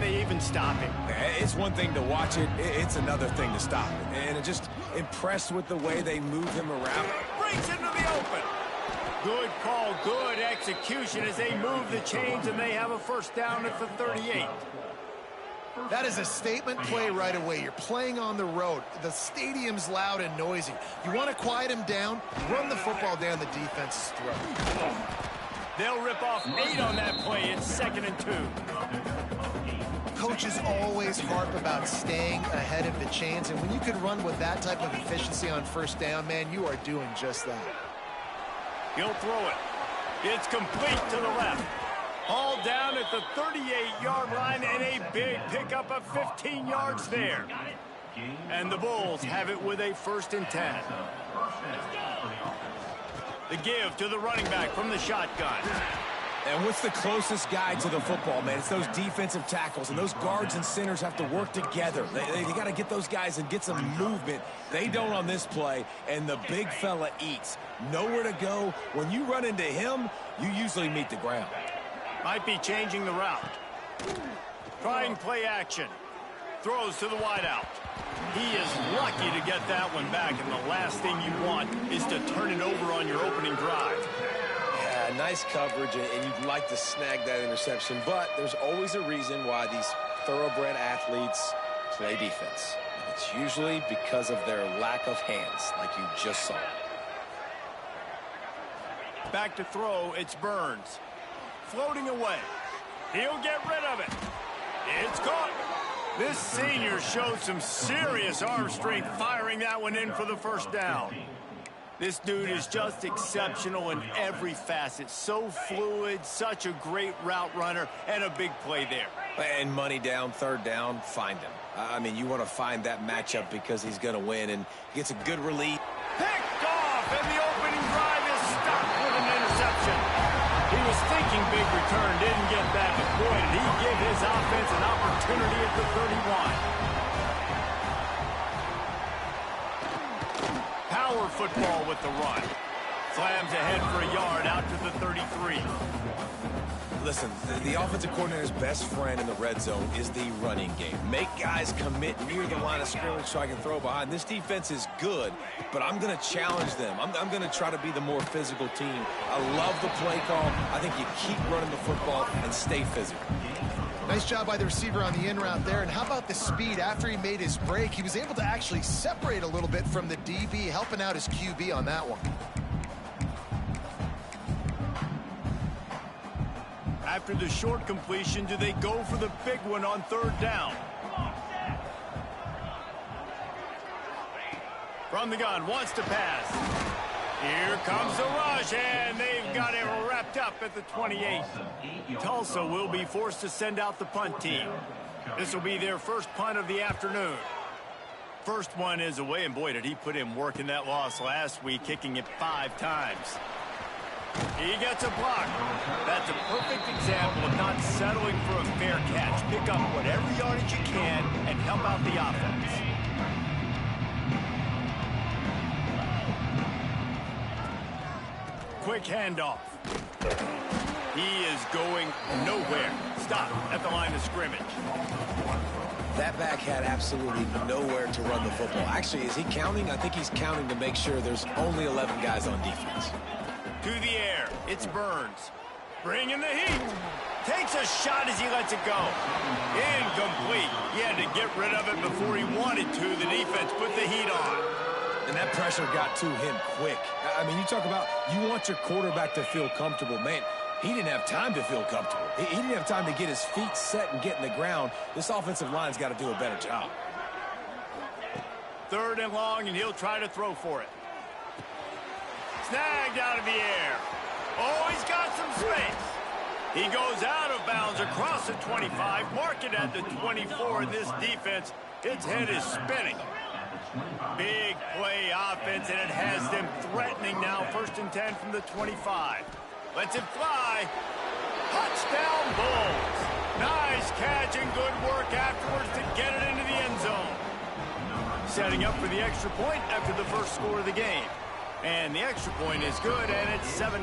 they even stop him? It's one thing to watch it, it's another thing to stop it. And just impressed with the way they move him around. Breaks into the open. Good call, good execution as they move the chains, and they have a first down at the 38. That is a statement play right away. You're playing on the road. The stadium's loud and noisy. You want to quiet him down, run the football down the defense's throat. They'll rip off 8 on that play. It's 2nd and 2. Coaches always harp about staying ahead of the chains, and when you can run with that type of efficiency on first down, man, you are doing just that. He'll throw it. It's complete to the left. Hauled down at the 38-yard line, and a big pickup of 15 yards there. And the Bulls have it with a 1st and 10. The give to the running back from the shotgun. And what's the closest guy to the football, man? It's those defensive tackles, and those guards and centers have to work together. They got to get those guys and get some movement. They don't on this play, and the big fella eats. Nowhere to go. When you run into him, you usually meet the ground. Might be changing the route. Trying play action. Throws to the wideout. He is lucky to get that one back, and the last thing you want is to turn it over on your opening drive. Yeah, nice coverage, and you'd like to snag that interception, but there's always a reason why these thoroughbred athletes play defense. And it's usually because of their lack of hands, like you just saw. Back to throw, it's Burns. Floating away. He'll get rid of it. It's caught. This senior showed some serious arm strength firing that one in for the first down. This dude is just exceptional in every facet. So fluid, such a great route runner, and a big play there. And money down, 3rd down, find him. I mean, you want to find that matchup because he's going to win, and gets a good relief. Picked off, and the opening drive is stopped with an interception. He was thinking big return, didn't get that, but boy, did he give his offense an opportunity at the 31. Power football with the run. Slams ahead for a yard out to the 33. Listen, the offensive coordinator's best friend in the red zone is the running game. Make guys commit near the line of scrimmage so I can throw behind. This defense is good, but I'm going to challenge them. I'm going to try to be the more physical team. I love the play call. I think you keep running the football and stay physical. Nice job by the receiver on the in route there. And how about the speed? After he made his break, he was able to actually separate a little bit from the DB, helping out his QB on that one. After the short completion, do they go for the big one on 3rd down? From the gun, wants to pass. Here comes the rush, and they've got it wrapped up at the 28. Tulsa will be forced to send out the punt team. This will be their first punt of the afternoon. First one is away, and boy, did he put in work in that loss last week, kicking it 5 times. He gets a block. That's a perfect example of not settling for a fair catch. Pick up whatever yardage you can and help out the offense. Quick handoff. He is going nowhere. Stop at the line of scrimmage. That back had absolutely nowhere to run the football. Actually, is he counting? I think he's counting to make sure there's only 11 guys on defense. To the air, it's Burns. Bringing the heat. Takes a shot as he lets it go. Incomplete. He had to get rid of it before he wanted to. The defense put the heat on. And that pressure got to him quick. I mean, you talk about you want your quarterback to feel comfortable. Man, he didn't have time to feel comfortable. He didn't have time to get his feet set and get in the ground. This offensive line's got to do a better job. 3rd and long, and he'll try to throw for it. Snagged out of the air. Oh, he's got some space. He goes out of bounds across the 25, mark it at the 24. This defense, its head is spinning. Big play offense, and it has them threatening now. 1st and 10 from the 25. Lets it fly. Touchdown, Bulls. Nice catch and good work afterwards to get it into the end zone. Setting up for the extra point after the first score of the game. And the extra point is good, and it's 7-0.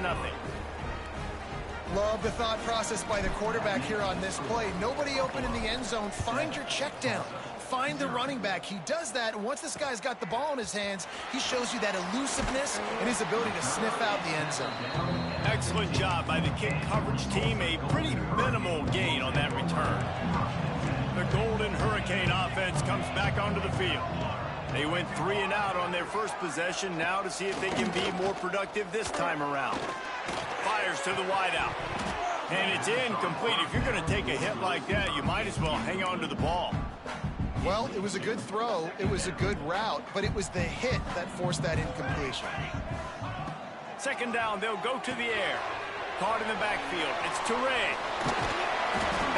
Love the thought process by the quarterback here on this play. Nobody open in the end zone. Find your check down. Find the running back. He does that, and once this guy's got the ball in his hands, he shows you that elusiveness and his ability to sniff out the end zone. Excellent job by the kick coverage team. A pretty minimal gain on that return. The Golden Hurricane offense comes back onto the field. They went 3 and out on their first possession. Now to see if they can be more productive this time around. Fires to the wideout. And it's incomplete. If you're going to take a hit like that, you might as well hang on to the ball. Well, it was a good throw. It was a good route, but it was the hit that forced that incompletion. Second down, they'll go to the air. Caught in the backfield. It's Touré.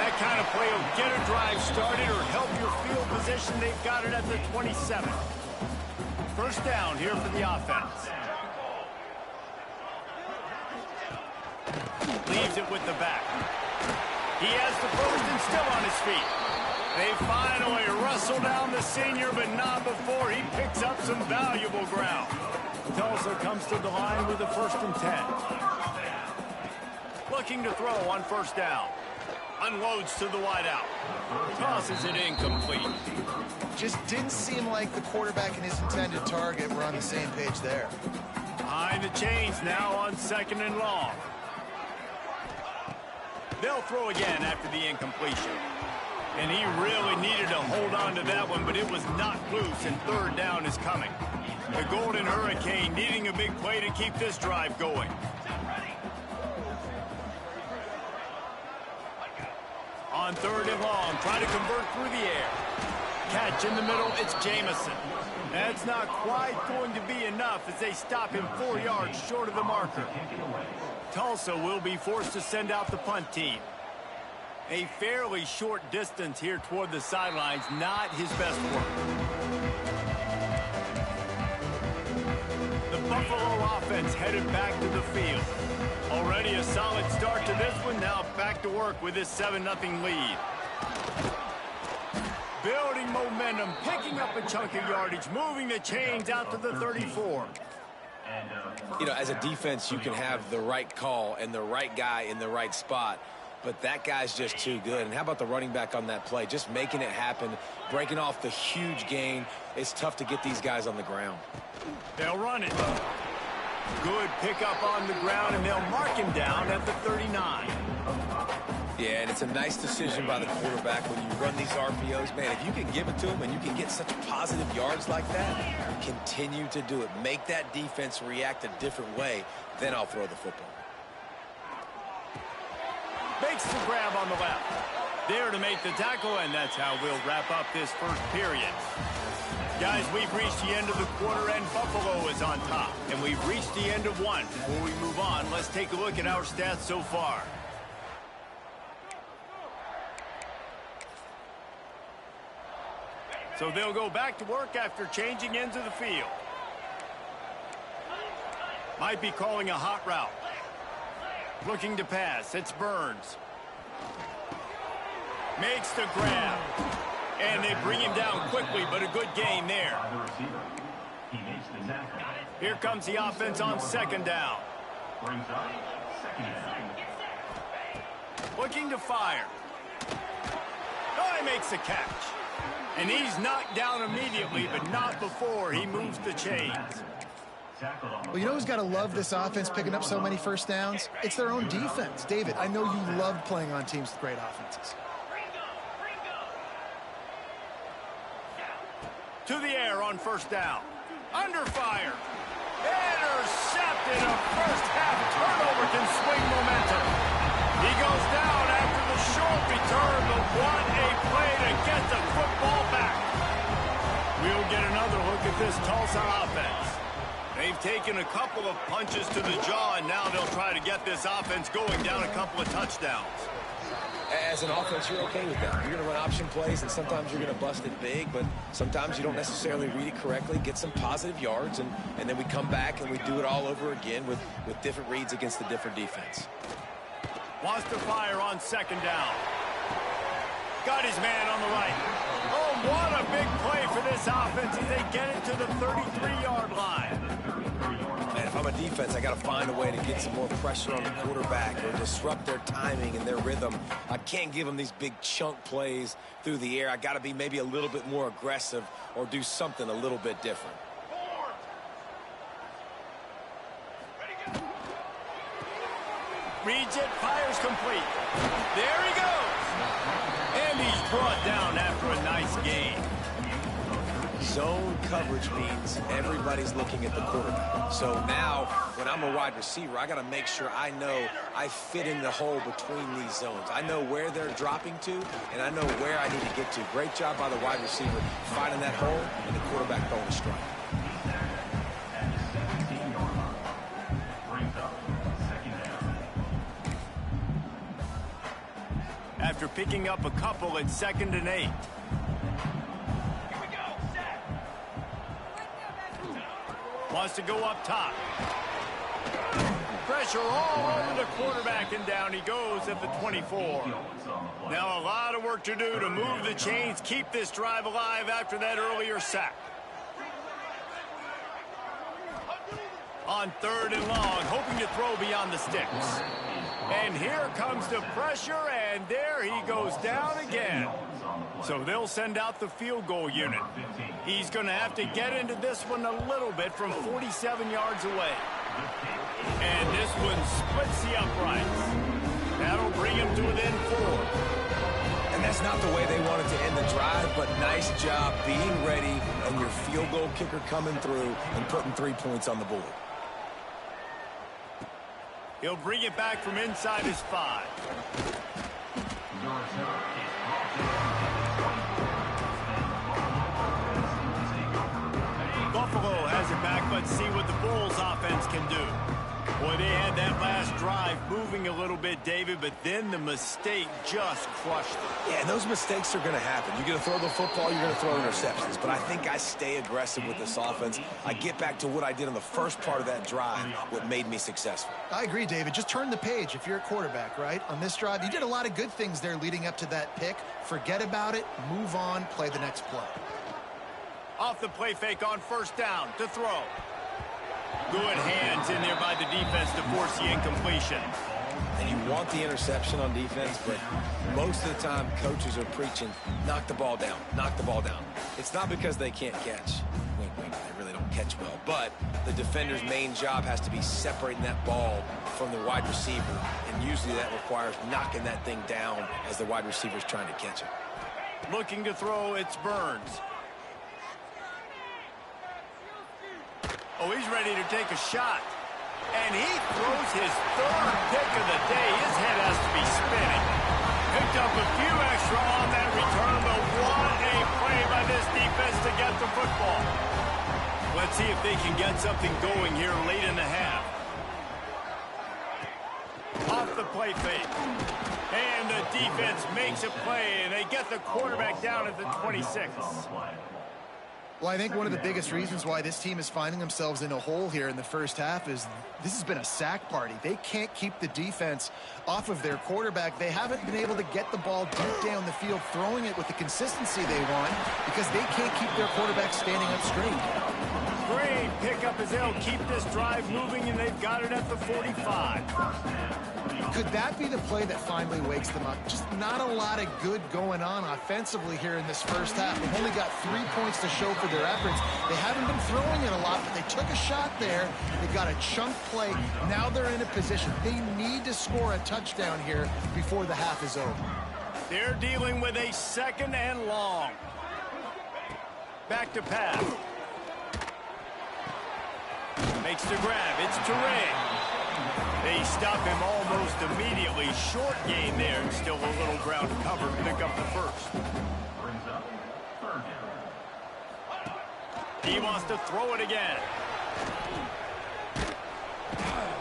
That kind of play will get a drive started or help your field position. They've got it at the 27. First down here for the offense. Leaves it with the back. He has the first and still on his feet. They finally wrestle down the senior, but not before he picks up some valuable ground. Tulsa comes to the line with a 1st and 10. Looking to throw on first down. Unloads to the wideout. Tosses it incomplete. Just didn't seem like the quarterback and his intended target were on the same page there. Behind the chains now on 2nd and long. They'll throw again after the incompletion. And he really needed to hold on to that one, but it was not loose, and 3rd down is coming. The Golden Hurricane needing a big play to keep this drive going. On 3rd and long, try to convert through the air. Catch in the middle, it's Jamison. That's not quite going to be enough as they stop him 4 yards short of the marker. Tulsa will be forced to send out the punt team. A fairly short distance here toward the sidelines, not his best work. The Buffalo offense headed back to the field. Already a solid start to this one, now back to work with this 7-0 lead. Building momentum, picking up a chunk of yardage, moving the chains out to the 34. You know, as a defense, you can have the right call and the right guy in the right spot, but that guy's just too good. And how about the running back on that play? Just making it happen, breaking off the huge gain. It's tough to get these guys on the ground. They'll run it. Good pickup on the ground, and they'll mark him down at the 39. Yeah, and it's a nice decision by the quarterback when you run these RPOs. Man, if you can give it to him and you can get such positive yards like that, continue to do it. Make that defense react a different way, then I'll throw the football. Makes the grab on the left. There to make the tackle, and that's how we'll wrap up this first period. Guys, we've reached the end of the quarter, and Buffalo is on top. And we've reached the end of one. Before we move on, let's take a look at our stats so far. So they'll go back to work after changing ends of the field. Might be calling a hot route. Looking to pass. It's Burns. Makes the grab. And they bring him down quickly, but a good gain there. Here comes the offense on 2nd down. Looking to fire. Oh, he makes a catch. And he's knocked down immediately, but not before he moves the chains. Well, you know who's got to love this offense picking up so many first downs? It's their own defense. David, I know you loved playing on teams with great offenses. To the air on 1st down. Under fire. Intercepted. A first-half turnover can swing momentum. He goes down after the short return, but what a play to get the football back. We'll get another look at this Tulsa offense. They've taken a couple of punches to the jaw, and now they'll try to get this offense going down a couple of touchdowns. As an offense, you're okay with that. You're going to run option plays, and sometimes you're going to bust it big, but sometimes you don't necessarily read it correctly, get some positive yards, and then we come back and we do it all over again with different reads against the different defense. Wants to fire on 2nd down. Got his man on the right. Oh, what a big play for this offense as they get it to the 33-yard line. Man, if I'm I'm a defense, I got to find a way to get some more pressure on the quarterback or disrupt their timing and their rhythm. I can't give them these big chunk plays through the air. I got to be maybe a little bit more aggressive or do something a little bit different. Reads it, fires complete. There he goes. And he's brought down after a nice gain. Zone coverage means everybody's looking at the quarterback. So now, when I'm a wide receiver, I got to make sure I know I fit in the hole between these zones. I know where they're dropping to, and I know where I need to get to. Great job by the wide receiver finding that hole, and the quarterback throwing a strike. After picking up a couple at 2nd and 8. Wants to go up top. Pressure all over the quarterback, and down he goes at the 24. Now a lot of work to do to move the chains, keep this drive alive after that earlier sack. On 3rd and long, hoping to throw beyond the sticks. And here comes the pressure, and there he goes down again. So they'll send out the field goal unit. He's going to have to get into this one a little bit from 47 yards away. And this one splits the uprights. That'll bring him to within 4. And that's not the way they wanted to end the drive, but nice job being ready and your field goal kicker coming through and putting 3 points on the board. He'll bring it back from inside his 5. Buffalo has it back. Let's see what the Bulls offense can do. Boy, they had that last drive moving a little bit, David, but then the mistake just crushed them. Yeah, and those mistakes are going to happen. You're going to throw the football, you're going to throw interceptions. But I think I stay aggressive with this offense. I get back to what I did on the first part of that drive, what made me successful. I agree, David. Just turn the page if you're a quarterback, right? On this drive, you did a lot of good things there leading up to that pick. Forget about it, move on, play the next play. Off the play fake on 1st down to throw. Good hands in there by the defense to force the incompletion. And you want the interception on defense, but most of the time coaches are preaching, knock the ball down, knock the ball down. It's not because they can't catch. Wink, wink, they really don't catch well. But the defender's main job has to be separating that ball from the wide receiver, and usually that requires knocking that thing down as the wide receiver's trying to catch it. Looking to throw, it's Burns. Oh, he's ready to take a shot. And he throws his 3rd pick of the day. His head has to be spinning. Picked up a few extra on that return, but what a play by this defense to get the football. Let's see if they can get something going here late in the half. Off the play fake. And the defense makes a play, and they get the quarterback down at the 26. Well, I think one of the biggest reasons why this team is finding themselves in a hole here in the first half is this has been a sack party. They can't keep the defense off of their quarterback. They haven't been able to get the ball deep down the field, throwing it with the consistency they want because they can't keep their quarterback standing up straight. Great pickup as they'll keep this drive moving, and they've got it at the 45. Could that be the play that finally wakes them up? Just not a lot of good going on offensively here in this first half. They've only got 3 points to show for their efforts. They haven't been throwing it a lot, but they took a shot there. They got a chunk play. Now they're in a position. They need to score a touchdown here before the half is over. They're dealing with a 2nd and long. Back to pass. Makes the grab. It's Turay. They stop him almost immediately. Short gain there, and still a little ground to cover to pick up the 1st. He wants to throw it again.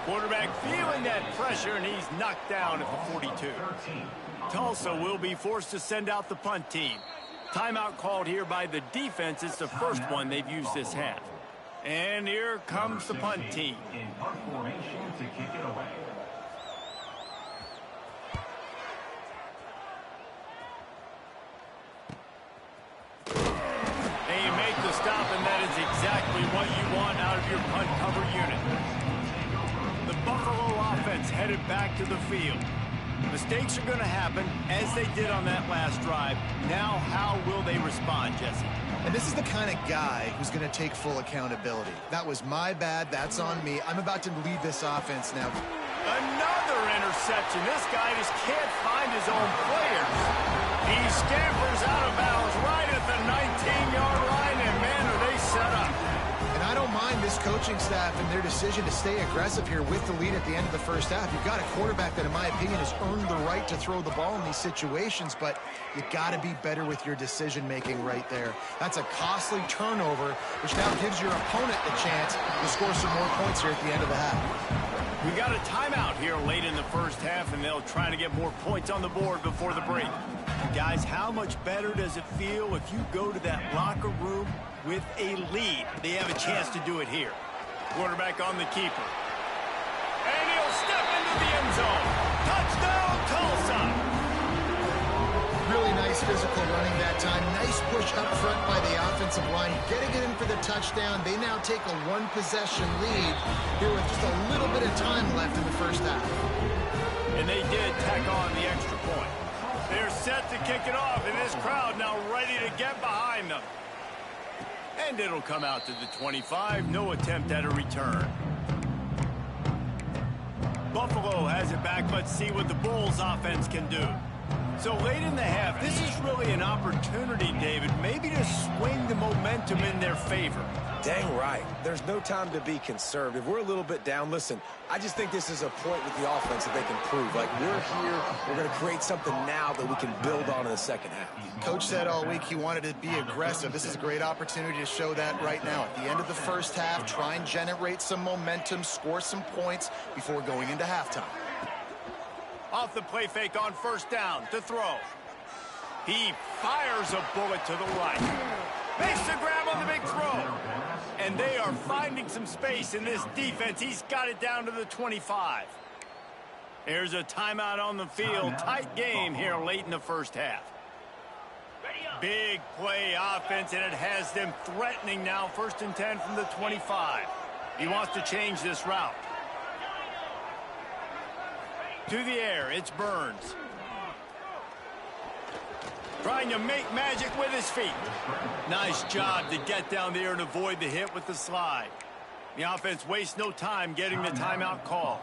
Quarterback feeling that pressure, and he's knocked down at the 42. Tulsa will be forced to send out the punt team. Timeout called here by the defense. It's the first one they've used this half. And here comes the punt team. In punt formation to kick it away. And you make the stop, and that is exactly what you want out of your punt cover unit. offense headed back to the field. Mistakes are going to happen, as they did on that last drive. Now, how will they respond, Jesse? And this is the kind of guy who's going to take full accountability. That was my bad. That's on me. I'm about to lead this offense now. Another interception. This guy just can't find his own players. He scampers out of bounds right at the 19-yard line, and man, are they set up. And I don't mind this coaching staff and their decision to stay aggressive here with the lead at the end of the first half. You've got a quarterback that, in my opinion, has earned the right to throw the ball in these situations, but you got to be better with your decision-making right there. That's a costly turnover, which now gives your opponent the chance to score some more points here at the end of the half. We got a timeout here late in the first half, and they'll try to get more points on the board before the break. Guys, how much better does it feel if you go to that locker room with a lead? They have a chance to do it here. Quarterback on the keeper. And he'll step into the end zone. Touchdown, Tulsa! Really nice physical running that time. Nice push up front by the offensive line. Getting it in for the touchdown. They now take a one-possession lead here with just a little bit of time left in the first half. And they did tack on the extra point. They're set to kick it off, and this crowd now ready to get behind them. And it'll come out to the 25. No attempt at a return. Buffalo has it back. Let's see what the Bulls offense can do. So late in the half, this is really an opportunity, David, maybe to swing the momentum in their favor. Dang right. There's no time to be conservative. We're a little bit down. Listen, I just think this is a point with the offense that they can prove. Like, we're here, we're going to create something now that we can build on in the second half. Coach said all week he wanted to be aggressive. This is a great opportunity to show that right now. At the end of the first half, try and generate some momentum, score some points before going into halftime. Off the play fake on first down to throw. He fires a bullet to the right. Makes the grab on the big throw. And they are finding some space in this defense. He's got it down to the 25. Here's a timeout on the field. Tight game here late in the first half. Big play offense, and it has them threatening now. 1st and 10 from the 25. He wants to change this route. To the air, it's Burns. Trying to make magic with his feet. Nice job to get down there and avoid the hit with the slide. The offense wastes no time getting the timeout call.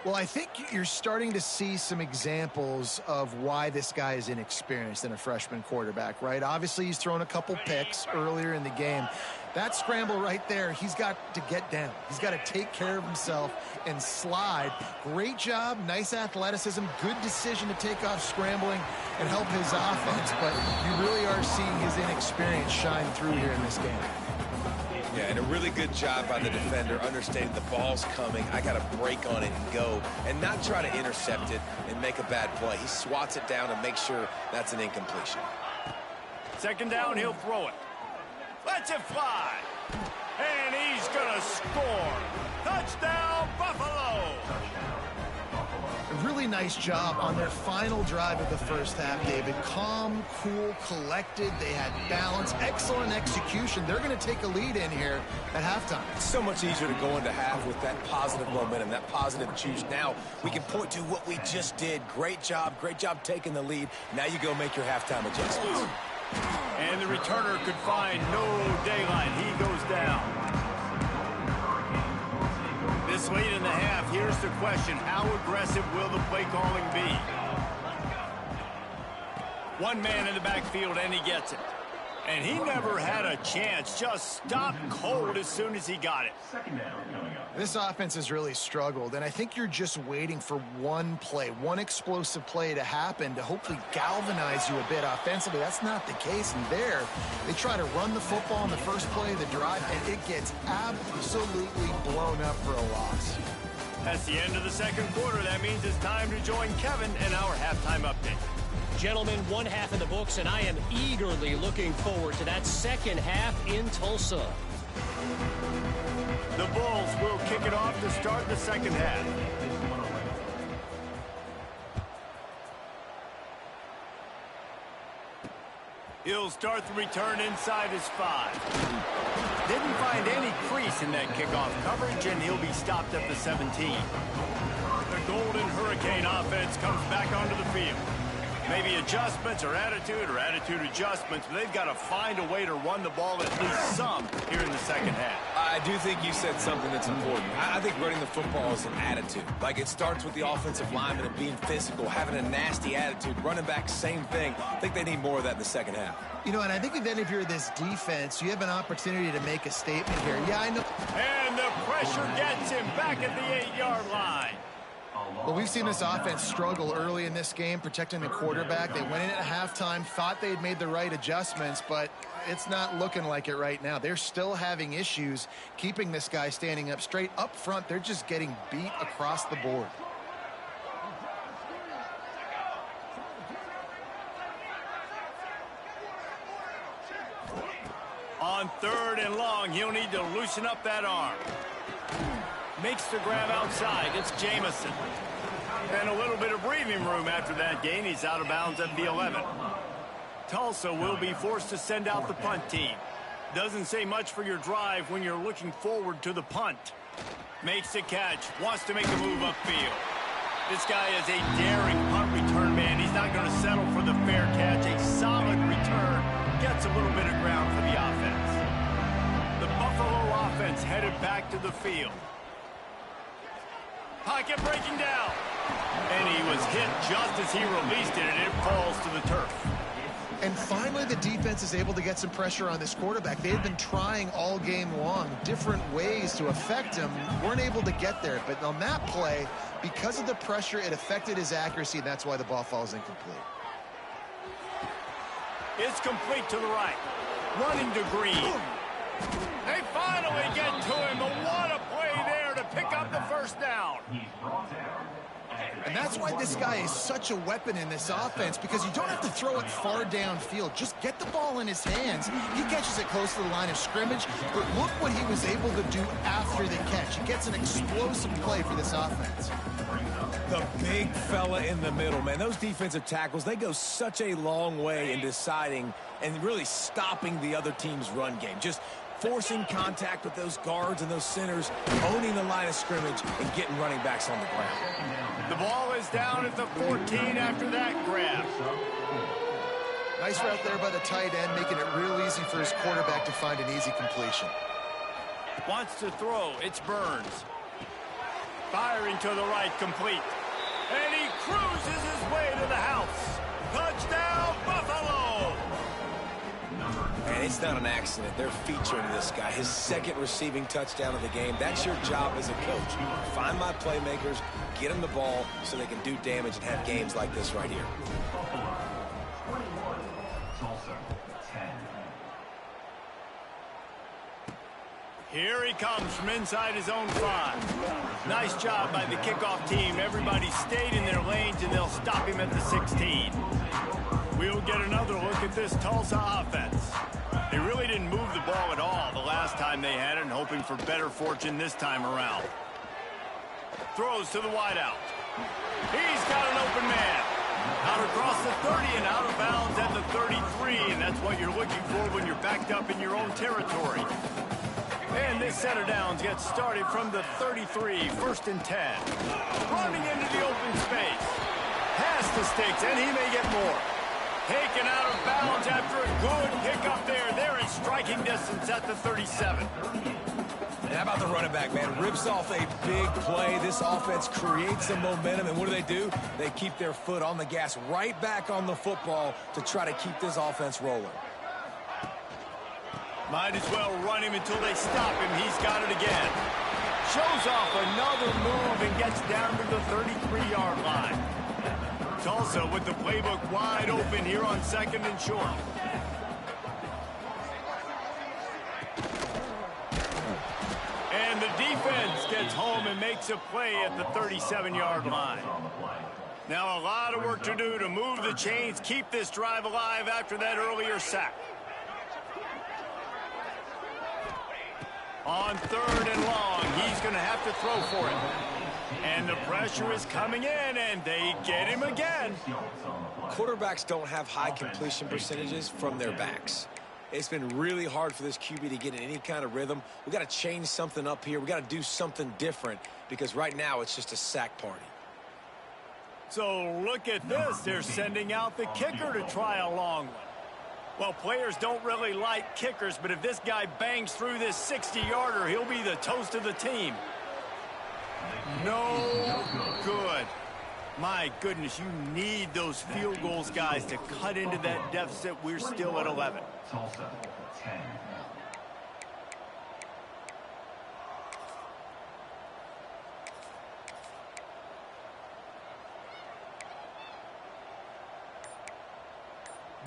Well, I think you're starting to see some examples of why this guy is inexperienced in a freshman quarterback, right? Obviously, he's thrown a couple picks earlier in the game. That scramble right there, he's got to get down. He's got to take care of himself and slide. Great job, nice athleticism, good decision to take off scrambling and help his offense, but you really are seeing his inexperience shine through here in this game. Yeah, and a really good job by the defender, understanding the ball's coming. I got to break on it and go, and not try to intercept it and make a bad play. He swats it down and makes sure that's an incompletion. 2nd down, he'll throw it. Lets it fly. And he's going to score. Touchdown, Buffalo. A really nice job on their final drive of the first half, David. Calm, cool, collected. They had balance, excellent execution. They're going to take a lead in here at halftime. It's so much easier to go into half with that positive momentum, that positive juice. Now we can point to what we just did. Great job taking the lead. Now you go make your halftime adjustments. And the returner could find no daylight. He goes down. This late in the half, here's the question. How aggressive will the play calling be? One man in the backfield, and he gets it. And he never had a chance. Just stopped cold as soon as he got it. This offense has really struggled, and I think you're just waiting for one play, one explosive play to happen to hopefully galvanize you a bit offensively. That's not the case, and there they try to run the football in the first play of the drive, and it gets absolutely blown up for a loss. That's the end of the 2nd quarter. That means it's time to join Kevin in our halftime update. Gentlemen, one half in the books, and I am eagerly looking forward to that second half in Tulsa. The Bulls will kick it off to start the second half. He'll start the return inside his 5. Didn't find any crease in that kickoff coverage, and he'll be stopped at the 17. The Golden Hurricane offense comes back onto the field. Maybe adjustments or attitude adjustments, but they've got to find a way to run the ball at least some here in the second half. I do think you said something that's important. I think running the football is an attitude. Like, it starts with the offensive lineman and being physical, having a nasty attitude. Running back, same thing. I think they need more of that in the second half. You know, and I think then if you're this defense, you have an opportunity to make a statement here. Yeah, I know. And the pressure gets him back at the 8-yard line. Well, we've seen this offense struggle early in this game, protecting the quarterback. They went in at halftime, thought they had made the right adjustments, but it's not looking like it right now. They're still having issues keeping this guy standing up straight. Up front, they're just getting beat across the board. On 3rd and long, he'll need to loosen up that arm. Makes the grab outside. It's Jamison. And a little bit of breathing room after that gain. He's out of bounds at the 11. Tulsa will be forced to send out the punt team. Doesn't say much for your drive when you're looking forward to the punt. Makes the catch. Wants to make a move upfield. This guy is a daring punt return man. He's not going to settle for the fair catch. A solid return. Gets a little bit of ground for the offense. The Buffalo offense headed back to the field. Pocket breaking down. And he was hit just as he released it, and it falls to the turf. And finally, the defense is able to get some pressure on this quarterback. They had been trying all game long different ways to affect him. Weren't able to get there. But on that play, because of the pressure, it affected his accuracy, and that's why the ball falls incomplete. It's complete to the right. Running to Green. They finally get to him, but what a play there to pick up the first down. And that's why this guy is such a weapon in this offense, because you don't have to throw it far downfield. Just get the ball in his hands. He catches it close to the line of scrimmage, but look what he was able to do after the catch. He gets an explosive play for this offense. The big fella in the middle, man. Those defensive tackles, they go such a long way in deciding and really stopping the other team's run game. Just forcing contact with those guards and those centers, owning the line of scrimmage, and getting running backs on the ground. The ball is down at the 14 after that grab. Nice route there by the tight end, making it real easy for his quarterback to find an easy completion. Wants to throw. It's Burns. Firing to the right, complete. And he cruises his way to the house. Touchdown, Buffalo! And it's not an accident. They're featuring this guy. His second receiving touchdown of the game. That's your job as a coach. Find my playmakers, get them the ball so they can do damage and have games like this right here. Here he comes from inside his own 5. Nice job by the kickoff team. Everybody stayed in their lanes, and they'll stop him at the 16. We'll get another look at this Tulsa offense. They really didn't move the ball at all the last time they had it, and hoping for better fortune this time around. Throws to the wideout. He's got an open man. Out across the 30 and out of bounds at the 33, and that's what you're looking for when you're backed up in your own territory. And this set of downs gets started from the 33, 1st and 10. Running into the open space. Has the sticks, and he may get more. Taken out of bounds after a good pickup there. They're in striking distance at the 37. And how about the running back, man? Rips off a big play. This offense creates some momentum, and what do? They keep their foot on the gas right back on the football to try to keep this offense rolling. Might as well run him until they stop him. He's got it again. Shows off another move and gets down to the 33-yard line. Tulsa with the playbook wide open here on 2nd and short. And the defense gets home and makes a play at the 37-yard line. Now a lot of work to do to move the chains, keep this drive alive after that earlier sack. On 3rd and long, he's going to have to throw for it. And the pressure is coming in, and they get him again. Quarterbacks don't have high completion percentages from their backs. It's been really hard for this QB to get in any kind of rhythm. We've got to change something up here. We've got to do something different because right now it's just a sack party. So look at this. They're sending out the kicker to try a long one. Well, players don't really like kickers, but if this guy bangs through this 60-yarder, he'll be the toast of the team. No good. My goodness, you need those field goals, guys, to cut into that deficit. We're still at 11. Tulsa, 10.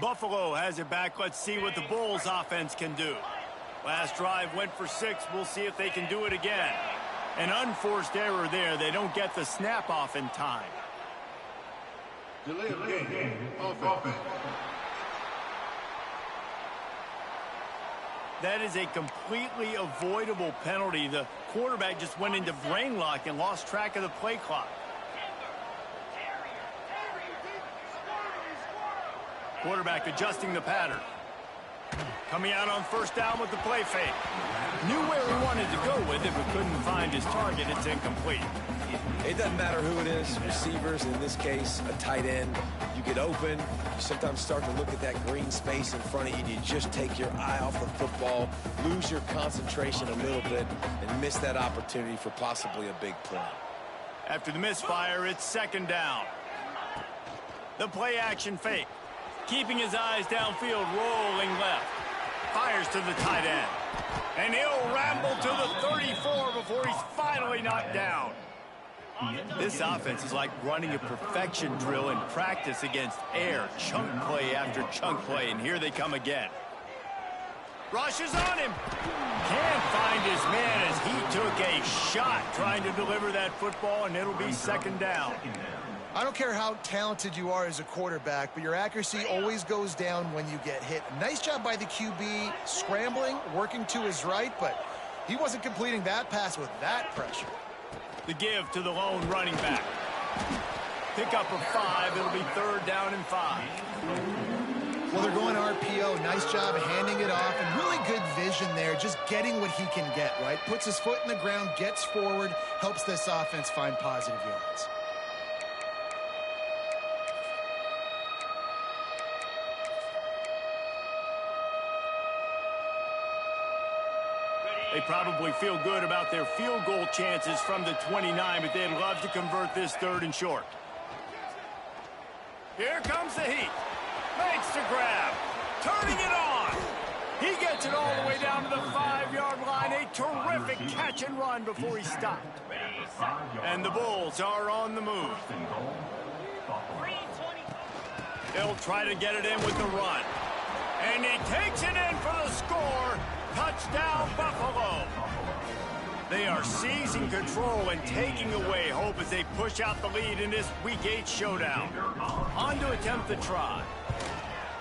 Buffalo has it back. Let's see what the Bulls offense can do. Last drive went for 6. We'll see if they can do it again. An unforced error there. They don't get the snap off in time. Delay of game. Offense. That is a completely avoidable penalty. The quarterback just went into brain lock and lost track of the play clock. Quarterback adjusting the pattern. Coming out on first down with the play fake. Knew where he wanted to go with it, but couldn't find his target. It's incomplete. It doesn't matter who it is, receivers, in this case, a tight end. You get open, you sometimes start to look at that green space in front of you, and you just take your eye off the football, lose your concentration a little bit, and miss that opportunity for possibly a big play. After the misfire, it's second down. The play action fake. Keeping his eyes downfield, rolling left. Fires to the tight end. And he'll ramble to the 34 before he's finally knocked down. This offense is like running a perfection drill in practice against air. Chunk play after chunk play, and here they come again. Rushes on him. Can't find his man as he took a shot trying to deliver that football, and it'll be second down. I don't care how talented you are as a quarterback, but your accuracy always goes down when you get hit. Nice job by the QB, scrambling, working to his right, but he wasn't completing that pass with that pressure. The give to the lone running back. Pick up of 5. It'll be third down and 5. Well, they're going RPO. Nice job of handing it off, and really good vision there, just getting what he can get, right? Puts his foot in the ground, gets forward, helps this offense find positive yards. They probably feel good about their field goal chances from the 29, but they'd love to convert this third and short. Here comes the heat. Makes the grab. Turning it on. He gets it all the way down to the 5-yard line. A terrific catch and run before he stopped. And the Bulls are on the move. They'll try to get it in with the run. And he takes it in for the score. Touchdown, Buffalo. They are seizing control and taking away hope as they push out the lead in this Week 8 showdown. On to attempt the try.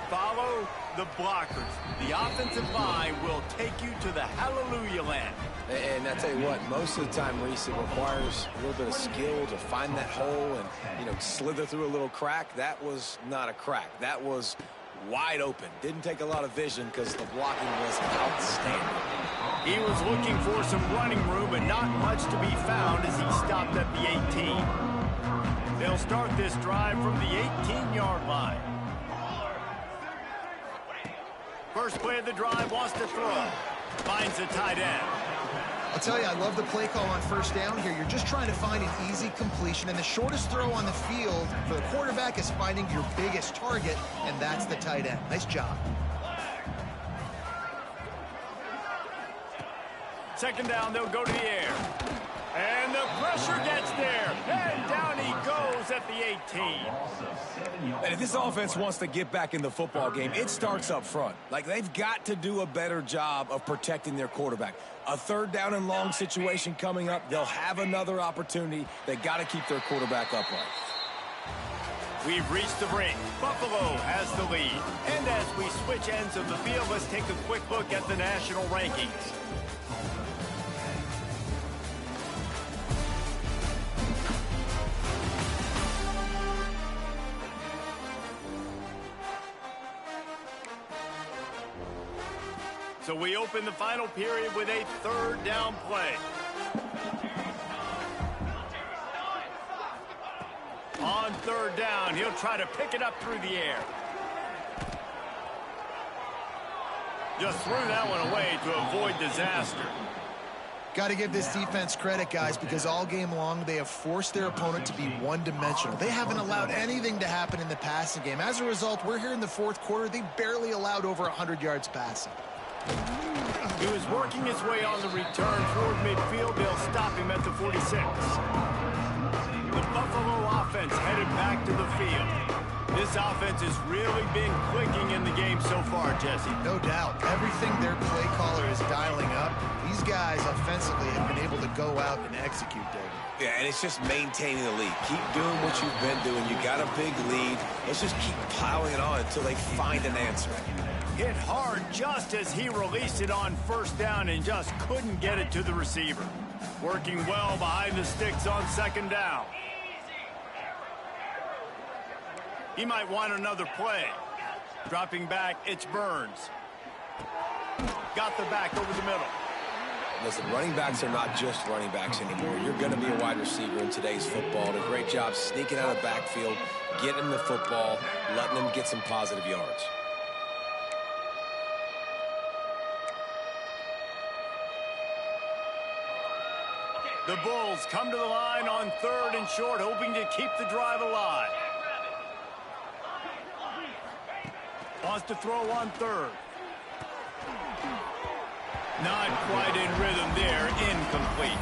Follow the blockers. The offensive line will take you to the hallelujah land. And I tell you what, most of the time, Reese, it requires a little bit of skill to find that hole and, slither through a little crack. That was not a crack. That was wide open. Didn't take a lot of vision because the blocking was outstanding. He was looking for some running room, but not much to be found as he stopped at the 18. They'll start this drive from the 18-yard line. First play of the drive, wants to throw. Finds the tight end. I'll tell you, I love the play call on first down here. You're just trying to find an easy completion, and the shortest throw on the field for the quarterback is finding your biggest target, and that's the tight end. Nice job. Second down, they'll go to the air. And the pressure gets there. And down he goes at the 18. And if this offense wants to get back in the football game, it starts up front. Like, they've got to do a better job of protecting their quarterback. A third down and long situation coming up. They'll have another opportunity. They got to keep their quarterback upright. We've reached the break. Buffalo has the lead. And as we switch ends of the field, let's take a quick look at the national rankings. So we open the final period with a third down play. On third down. He'll try to pick it up through the air. Just threw that one away to avoid disaster. Got to give this defense credit, guys, because all game long they have forced their opponent to be one-dimensional. They haven't allowed anything to happen in the passing game. As a result, we're here in the fourth quarter. They barely allowed over 100 yards passing. He was working his way on the return toward midfield. They'll stop him at the 46. The Buffalo offense headed back to the field. This offense has really been clicking in the game so far, Jesse. No doubt. Everything their play caller is dialing up, these guys offensively have been able to go out and execute, David. Yeah, and it's just maintaining the lead. Keep doing what you've been doing. You got a big lead. Let's just keep piling it on until they find an answer. Hit hard just as he released it on first down and just couldn't get it to the receiver. Working well behind the sticks on second down. He might want another play. Dropping back, it's Burns. Got the back over the middle. Listen, running backs are not just running backs anymore. You're going to be a wide receiver in today's football. And a great job sneaking out of the backfield, getting them the football, letting them get some positive yards. The Bulls come to the line on third and short, hoping to keep the drive alive. Wants to throw on third. Not quite in rhythm there, incomplete.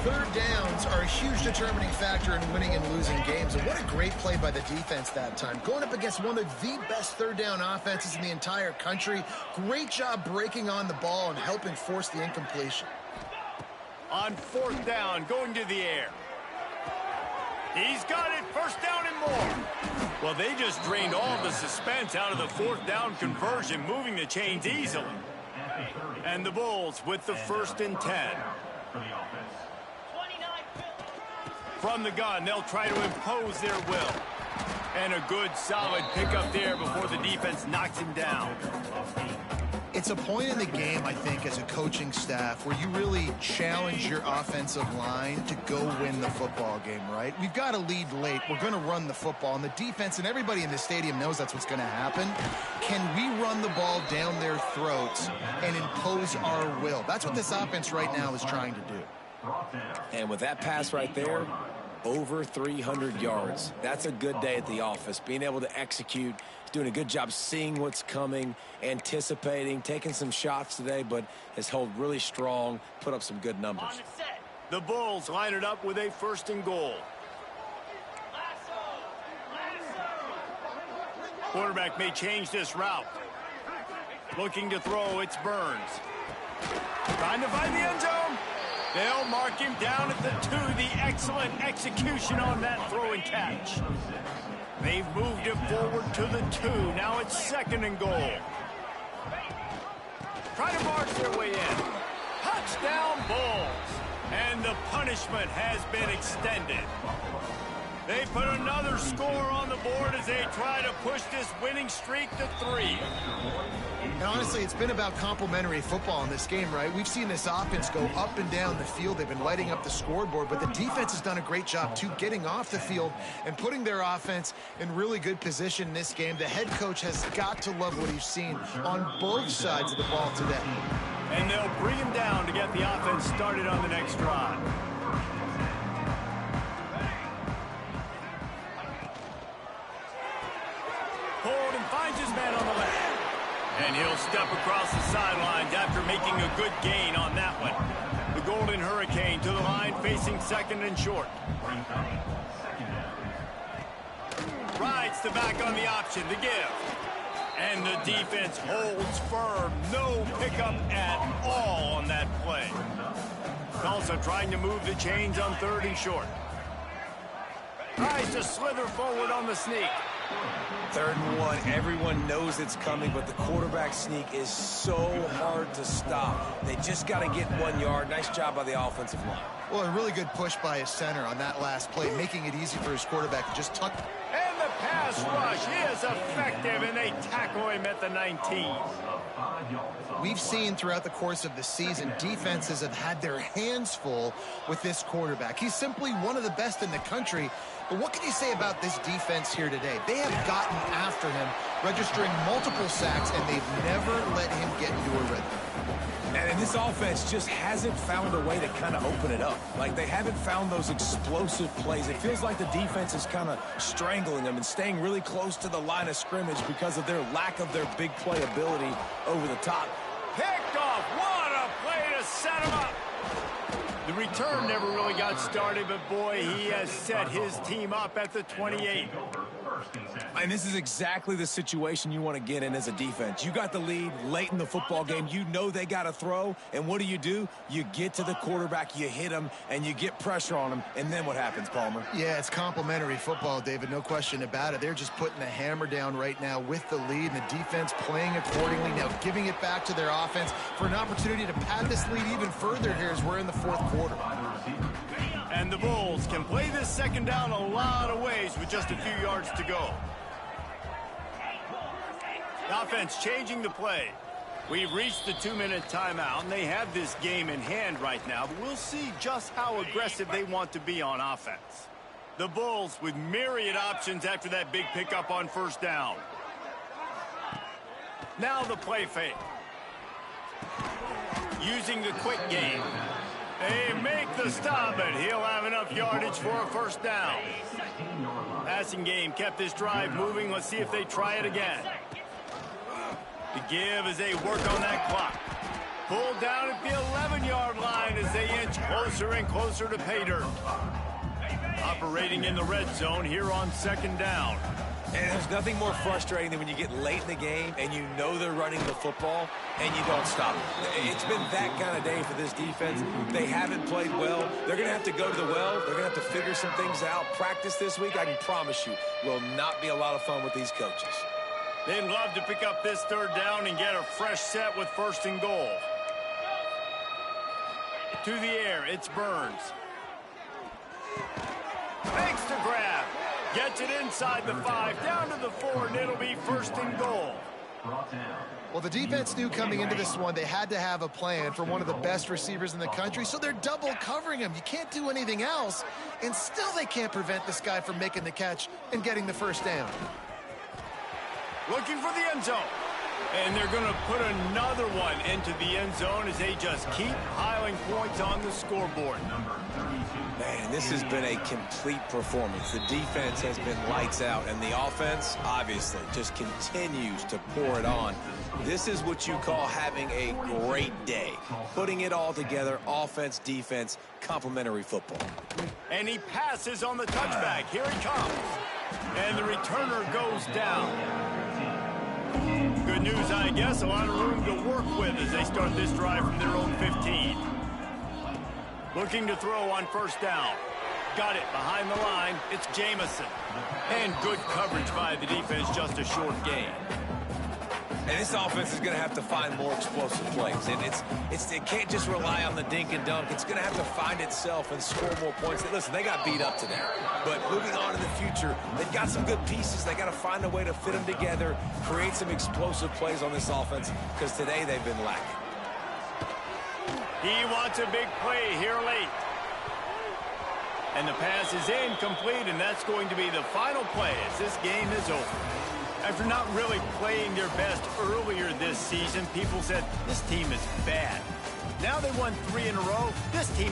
Third downs are a huge determining factor in winning and losing games. And what a great play by the defense that time. Going up against one of the best third down offenses in the entire country. Great job breaking on the ball and helping force the incompletion. On fourth down, going to the air. He's got it, first down and more. Well, they just drained all the suspense out of the fourth down conversion, moving the chains easily. And the Bulls with the 1st and 10. From the gun, they'll try to impose their will. And a good, solid pickup there before the defense knocks him down. It's a point in the game, I think, as a coaching staff where you really challenge your offensive line to go win the football game, right? We've got to lead late. We're going to run the football, and the defense and everybody in the stadium knows that's what's going to happen. Can we run the ball down their throats and impose our will? That's what this offense right now is trying to do. And with that pass right there, over 300 yards. That's a good day at the office. Being able to execute, doing a good job seeing what's coming, anticipating, taking some shots today, but has held really strong, put up some good numbers. The Bulls line it up with a 1st and goal. Quarterback may change this route. Looking to throw, it's Burns. Trying to find the end zone. They'll mark him down at the 2. The excellent execution on that throw and catch. They've moved him forward to the 2. Now it's 2nd and goal. Try to march their way in. Touchdown Bulls. And the punishment has been extended. They put another score on the board as they try to push this winning streak to 3. And honestly, it's been about complementary football in this game, right? We've seen this offense go up and down the field. They've been lighting up the scoreboard, but the defense has done a great job, too, getting off the field and putting their offense in really good position in this game. The head coach has got to love what he's seen on both sides of the ball today. And they'll bring him down to get the offense started on the next drive. Hold and finds his man on the left. And he'll step across the sidelines after making a good gain on that one. The Golden Hurricane to the line, facing 2nd and short. Rides the back on the option, the give. And the defense holds firm. No pickup at all on that play. Also trying to move the chains on 3rd and short. Tries to slither forward on the sneak. 3rd and 1, everyone knows it's coming, but the quarterback sneak is so hard to stop. They just got to get 1 yard. Nice job by the offensive line. Well, a really good push by his center on that last play, making it easy for his quarterback to just tuck. And the pass rush is effective, and they tackle him at the 19. We've seen throughout the course of the season, defenses have had their hands full with this quarterback. He's simply one of the best in the country, But what can you say about this defense here today? They have gotten after him, registering multiple sacks, and they've never let him get into a rhythm. And this offense just hasn't found a way to kind of open it up. Like, they haven't found those explosive plays. It feels like the defense is kind of strangling them and staying really close to the line of scrimmage because of their lack of their big play ability over the top. Picked off. What a play to set him up. The return never really got started, but boy, he has set his team up at the 28. And this is exactly the situation you want to get in as a defense. You got the lead late in the football game. You know they got to throw. And what do? You get to the quarterback, you hit him, and you get pressure on him. And then what happens, Palmer? Yeah, it's complimentary football, David. No question about it. They're just putting the hammer down right now with the lead, and the defense playing accordingly. Now giving it back to their offense for an opportunity to pad this lead even further here as we're in the fourth quarter. And the Bulls can play this second down a lot of ways with just a few yards to go. The offense changing the play. We've reached the 2-minute timeout, and they have this game in hand right now, but we'll see just how aggressive they want to be on offense. The Bulls with myriad options after that big pickup on first down. Now the play fake. Using the quick game. They make the stop, and he'll have enough yardage for a first down. Passing game kept this drive moving. Let's see if they try it again. The give as they work on that clock. Pulled down at the 11-yard line as they inch closer and closer to pay dirt. Operating in the red zone here on second down. And there's nothing more frustrating than when you get late in the game and you know they're running the football and you don't stop them. It's been that kind of day for this defense. They haven't played well. They're going to have to go to the well. They're going to have to figure some things out. Practice this week, I can promise you, will not be a lot of fun with these coaches. They'd love to pick up this third down and get a fresh set with first and goal. To the air, it's Burns. Makes the grab. Gets it inside the 5, down to the 4, and it'll be first and goal. Well, the defense knew coming into this one they had to have a plan for one of the best receivers in the country, so they're double covering him. You can't do anything else, and still they can't prevent this guy from making the catch and getting the first down. Looking for the end zone. And they're going to put another one into the end zone as they just keep piling points on the scoreboard. Man, this has been a complete performance. The defense has been lights out, and the offense, obviously, just continues to pour it on. This is what you call having a great day. Putting it all together, offense, defense, complementary football. And he passes on the touchback. Here he comes. And the returner goes down. Good news, I guess. A lot of room to work with as they start this drive from their own 15. Looking to throw on first down. Got it behind the line. It's Jamison. And good coverage by the defense, just a short gain. And this offense is going to have to find more explosive plays. And it can't just rely on the dink and dunk. It's going to have to find itself and score more points. Listen, they got beat up today. But moving on in the future, they've got some good pieces. They got to find a way to fit them together, create some explosive plays on this offense, because today they've been lacking. He wants a big play here late. And the pass is incomplete, and that's going to be the final play as this game is over. After not really playing their best earlier this season, people said, this team is bad. Now they won 3 in a row. This team